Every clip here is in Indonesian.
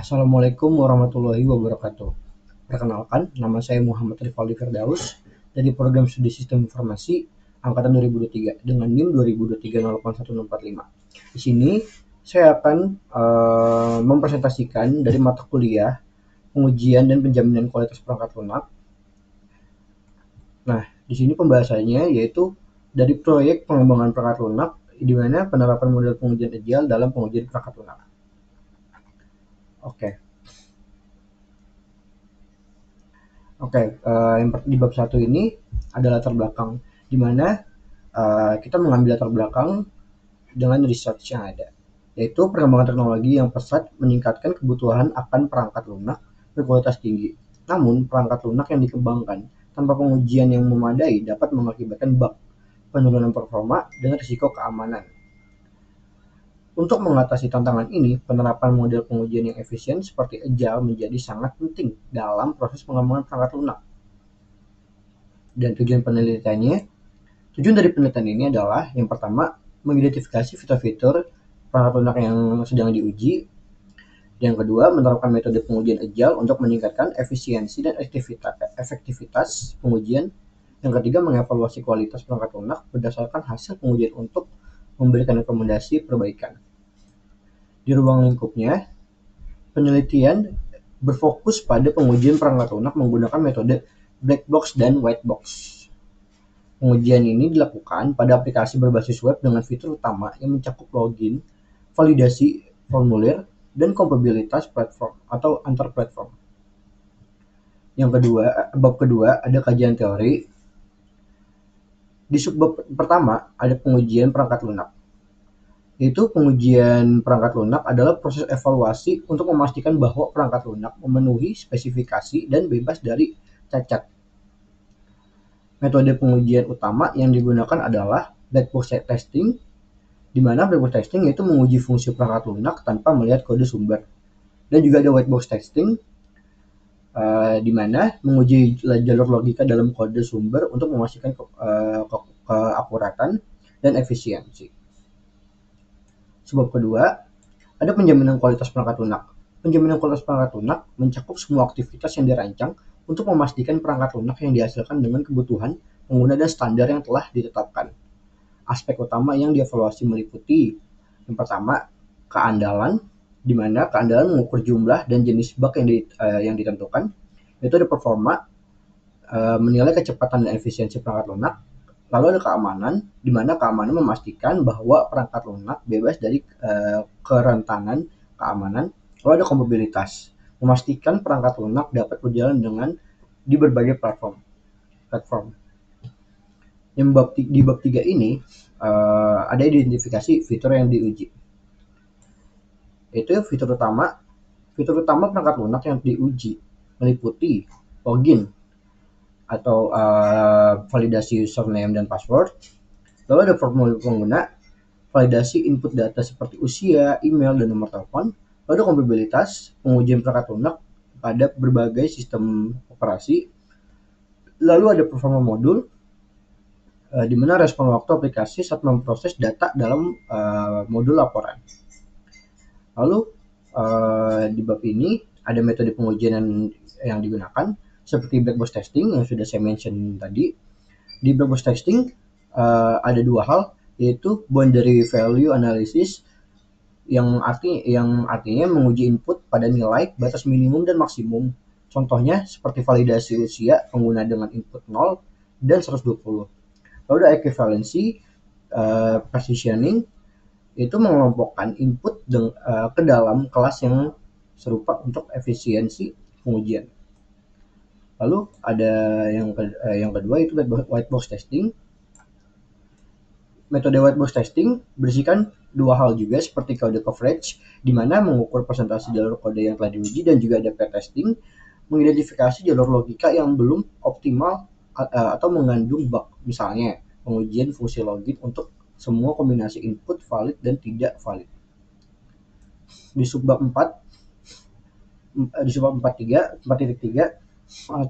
Assalamualaikum warahmatullahi wabarakatuh. Perkenalkan, nama saya Muhammad Rivaldi Firdaus dari Program Studi Sistem Informasi Angkatan 2023 dengan NIM 2023081645. Di sini saya akan mempresentasikan dari mata kuliah pengujian dan penjaminan kualitas perangkat lunak. Nah, di sini pembahasannya yaitu dari proyek pengembangan perangkat lunak di mana penerapan model pengujian agile dalam pengujian perangkat lunak. Oke. Oke, yang di bab 1 ini ada latar belakang, di mana kita mengambil latar belakang dengan research yang ada, yaitu perkembangan teknologi yang pesat meningkatkan kebutuhan akan perangkat lunak berkualitas tinggi. Namun, perangkat lunak yang dikembangkan tanpa pengujian yang memadai dapat mengakibatkan bug, penurunan performa, dan risiko keamanan. Untuk mengatasi tantangan ini, penerapan model pengujian yang efisien seperti agile menjadi sangat penting dalam proses pengembangan perangkat lunak. Dan tujuan dari penelitian ini adalah yang pertama, mengidentifikasi fitur-fitur perangkat lunak yang sedang diuji. Yang kedua, menerapkan metode pengujian agile untuk meningkatkan efisiensi dan efektivitas pengujian. Yang ketiga, mengevaluasi kualitas perangkat lunak berdasarkan hasil pengujian untuk memberikan rekomendasi perbaikan. Di ruang lingkupnya, penelitian berfokus pada pengujian perangkat lunak menggunakan metode black box dan white box. Pengujian ini dilakukan pada aplikasi berbasis web dengan fitur utama yang mencakup login, validasi formulir, dan kompatibilitas platform atau antar platform. Bab kedua ada kajian teori. Di subbab pertama ada pengujian perangkat lunak. Yaitu pengujian perangkat lunak adalah proses evaluasi untuk memastikan bahwa perangkat lunak memenuhi spesifikasi dan bebas dari cacat. Metode pengujian utama yang digunakan adalah black box testing, di mana black box testing yaitu menguji fungsi perangkat lunak tanpa melihat kode sumber. Dan juga ada white box testing, di mana menguji jalur logika dalam kode sumber untuk memastikan keakuratan dan efisiensi. Sebab kedua, ada penjaminan kualitas perangkat lunak. Penjaminan kualitas perangkat lunak mencakup semua aktivitas yang dirancang untuk memastikan perangkat lunak yang dihasilkan dengan kebutuhan pengguna dan standar yang telah ditetapkan. Aspek utama yang dievaluasi meliputi yang pertama, keandalan, di mana keandalan mengukur jumlah dan jenis bug yang ditentukan. Itu ada performa, menilai kecepatan dan efisiensi perangkat lunak. Lalu ada keamanan, di mana keamanan memastikan bahwa perangkat lunak bebas dari kerentanan keamanan. Lalu ada kompatibilitas, memastikan perangkat lunak dapat berjalan di berbagai platform. Di bab 3 ini ada identifikasi fitur yang diuji. Itu fitur utama perangkat lunak yang diuji meliputi login atau validasi username dan password. Lalu ada formulir pengguna, validasi input data seperti usia, email, dan nomor telepon. Lalu ada kompatibilitas, pengujian perangkat lunak pada berbagai sistem operasi. Lalu ada performa modul, di mana respon waktu aplikasi saat memproses data dalam modul laporan. Lalu di bab ini ada metode pengujian yang digunakan seperti black box testing yang sudah saya mention tadi. Di black box testing ada dua hal, yaitu boundary value analysis yang artinya menguji input pada nilai batas minimum dan maksimum. Contohnya seperti validasi usia pengguna dengan input 0 dan 120. Lalu ada equivalency partitioning, itu mengelompokkan input ke dalam kelas yang serupa untuk efisiensi pengujian. Lalu ada yang kedua itu white box testing. Metode white box testing berisikan dua hal juga seperti kode coverage, di mana mengukur persentase jalur kode yang telah diuji, dan juga ada pair testing, mengidentifikasi jalur logika yang belum optimal atau mengandung bug, misalnya pengujian fungsi login untuk semua kombinasi input valid dan tidak valid. Di subbab 4.3 alat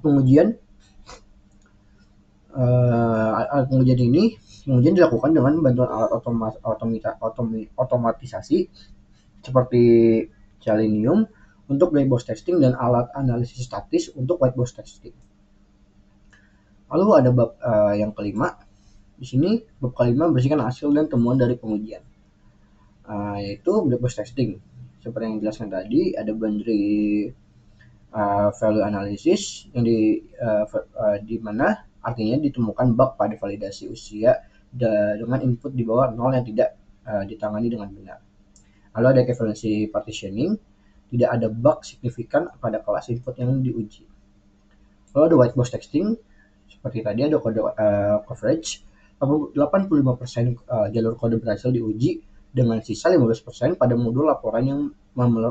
pengujian ini dilakukan dengan bantuan alat otomatisasi seperti Selenium untuk black box testing dan alat analisis statis untuk white box testing. Lalu ada bab yang kelima. Di sini bab kelima membersihkan hasil dan temuan dari pengujian, yaitu black box testing. Seperti yang dijelaskan tadi, ada boundary value analysis yang di mana artinya ditemukan bug pada validasi usia dengan input di bawah 0 yang tidak ditangani dengan benar. Lalu ada equivalency partitioning, tidak ada bug signifikan pada kelas input yang diuji. Lalu ada white box testing, seperti tadi ada kode coverage, 85% jalur kode berhasil diuji dengan sisa 15% pada modul laporan yang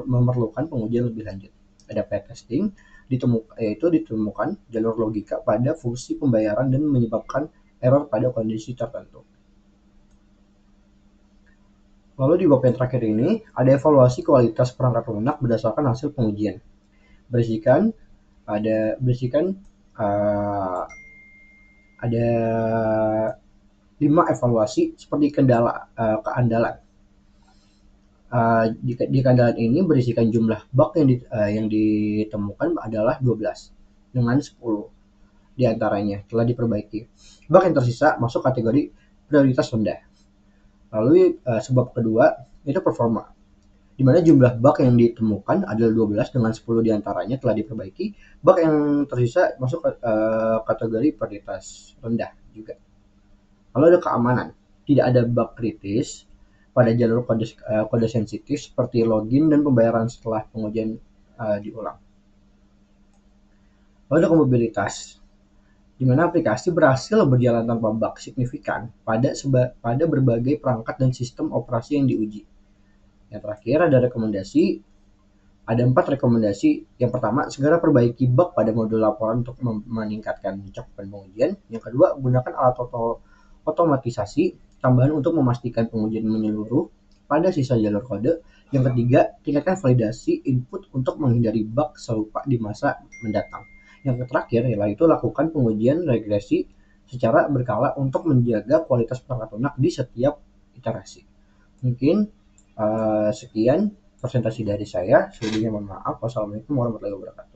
memerlukan pengujian lebih lanjut. Ada pair testing, yaitu ditemukan jalur logika pada fungsi pembayaran dan menyebabkan error pada kondisi tertentu. Lalu di bab yang terakhir ini ada evaluasi kualitas perangkat lunak berdasarkan hasil pengujian. Berisikan ada 5 evaluasi seperti keandalan. Di keandalan ini berisikan jumlah bug yang ditemukan adalah 12 dengan 10 diantaranya telah diperbaiki. Bug yang tersisa masuk kategori prioritas rendah. Lalu sebab kedua itu performa, di mana jumlah bug yang ditemukan adalah 12 dengan 10 diantaranya telah diperbaiki. Bug yang tersisa masuk kategori prioritas rendah juga. Lalu ada keamanan, tidak ada bug kritis pada jalur kode sensitif seperti login dan pembayaran setelah pengujian diulang. Lalu ada kompatibilitas, di mana aplikasi berhasil berjalan tanpa bug signifikan pada berbagai perangkat dan sistem operasi yang diuji. Yang terakhir ada rekomendasi, ada 4 rekomendasi. Yang pertama, segera perbaiki bug pada modul laporan untuk meningkatkan cakupan pengujian. Yang kedua, gunakan alat otomatisasi tambahan untuk memastikan pengujian menyeluruh pada sisa jalur kode. Yang ketiga, tingkatkan validasi input untuk menghindari bug serupa di masa mendatang. Yang terakhir, yaitu lakukan pengujian regresi secara berkala untuk menjaga kualitas perangkat lunak di setiap iterasi. Mungkin sekian presentasi dari saya. Sebelumnya mohon maaf. Wassalamualaikum warahmatullahi wabarakatuh.